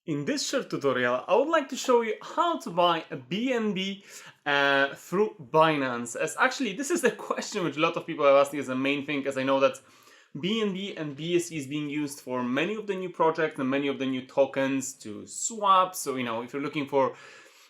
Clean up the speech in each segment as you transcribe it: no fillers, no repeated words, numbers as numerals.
In this short tutorial, I would like to show you how to buy a BNB through Binance. As actually, this is a question which a lot of people are asking as a main thing, as I know that BNB and BSC is being used for many of the new projects and many of the new tokens to swap. So, if you're looking for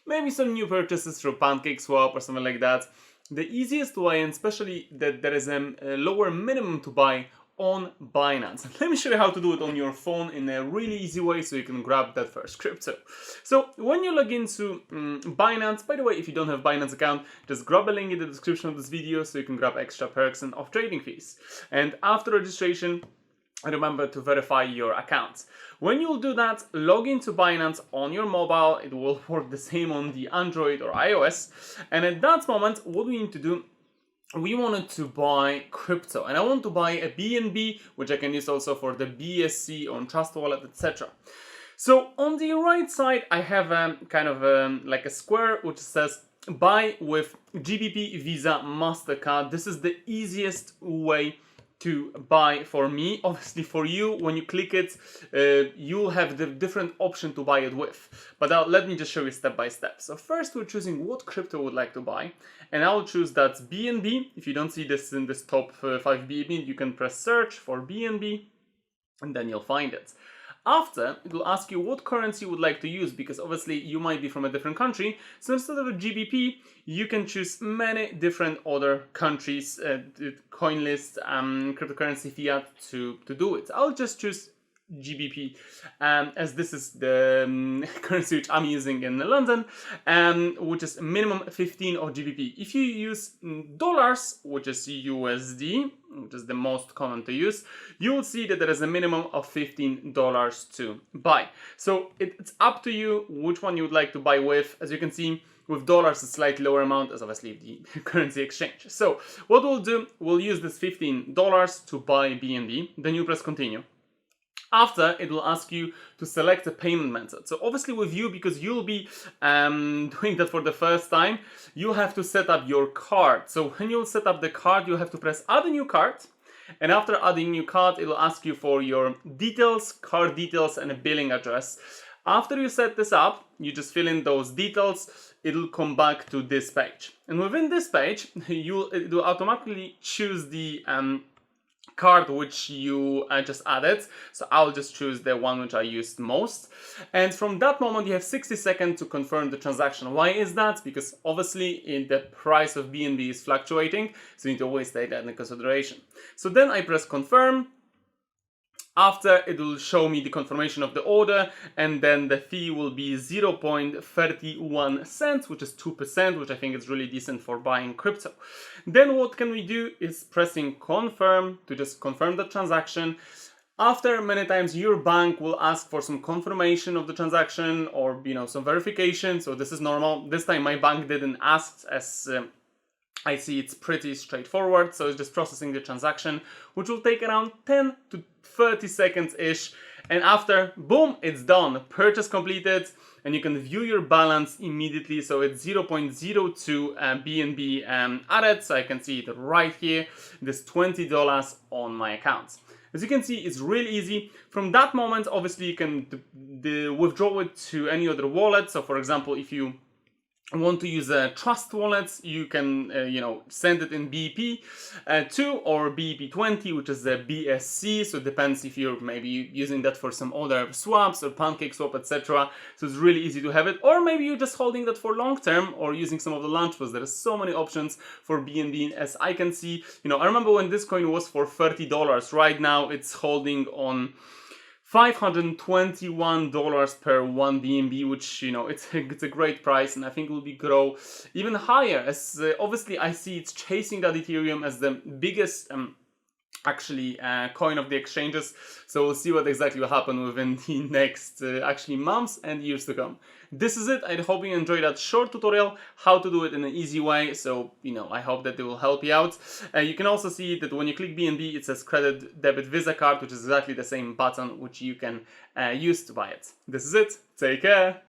maybe some new purchases through PancakeSwap or something like that, the easiest way, and especially that there is a lower minimum to buy on Binance. Let me show you how to do it on your phone in a really easy way so you can grab that first crypto. So when you log into Binance, by the way, if you don't have Binance account, just grab a link in the description of this video so you can grab extra perks and off trading fees. And after registration, remember to verify your account. When you'll do that, log into Binance on your mobile. It will work the same on the Android or iOS. And at that moment, what we need to do, we wanted to buy crypto, and I want to buy a BNB, which I can use also for the BSC on Trust Wallet, etc. So on the right side, I have like a square which says buy with GBP, Visa, MasterCard. This is the easiest way to buy for me. Obviously for you, when you click it, you'll have the different option to buy it with. But let me just show you step by step. So first we're choosing what crypto we would like to buy. And I'll choose that's BNB. If you don't see this in this top 5 BNB, you can press search for BNB and then you'll find it. After, it will ask you what currency you would like to use, because obviously you might be from a different country. So instead of a GBP, you can choose many different other countries, coin list, cryptocurrency fiat to do it. I'll just choose GBP, as this is the currency which I'm using in London, which is minimum 15 of GBP. If you use dollars, which is USD, which is the most common to use, you will see that there is a minimum of $15 to buy. So it's up to you which one you would like to buy with. As you can see, with dollars, a slightly lower amount as obviously the currency exchange. So what we'll do, we'll use this $15 to buy BNB. Then you press continue. After, it will ask you to select a payment method. So obviously with you, because you'll be doing that for the first time, you have to set up your card. So when you'll set up the card, you have to press add a new card. And after adding new card, it will ask you for your details, card details, and a billing address. After you set this up, you just fill in those details. It'll come back to this page. And within this page, it will automatically choose the card which you just added. So I'll just choose the one which I used most, and from that moment you have 60 seconds to confirm the transaction. Why is that? Because obviously the price of BNB is fluctuating, so you need to always take that into consideration. So then I press confirm. After, it will show me the confirmation of the order, and then the fee will be 0.31 cents, which is 2%, which I think is really decent for buying crypto. Then what can we do is pressing confirm to just confirm the transaction. After, many times your bank will ask for some confirmation of the transaction or some verification, so this is normal. This time my bank didn't ask, as I see it's pretty straightforward, so it's just processing the transaction, which will take around 10 to 30 seconds-ish. And after, boom, it's done. Purchase completed, and you can view your balance immediately. So it's 0.02 BNB added, so I can see it right here. There's $20 on my account. As you can see, it's really easy. From that moment, obviously, you can withdraw it to any other wallet. So for example, if you want to use a Trust Wallet, you can send it in BEP2 or BEP20, which is the BSC. So it depends if you're maybe using that for some other swaps or PancakeSwap, etc. So it's really easy to have it. Or maybe you're just holding that for long term or using some of the launch pods. There are so many options for BNB. As I can see, I remember when this coin was for $30. Right now it's holding on $521 per 1 BNB, which it's a great price, and I think it will grow even higher, as obviously I see it's chasing that Ethereum as the biggest coin of the exchanges. So we'll see what exactly will happen within the next months and years to come. This is it. I hope you enjoyed that short tutorial how to do it in an easy way. So I hope that it will help you out. You can also see that when you click BNB, it says credit, debit, Visa card, which is exactly the same button which you can use to buy it. This is it. Take care.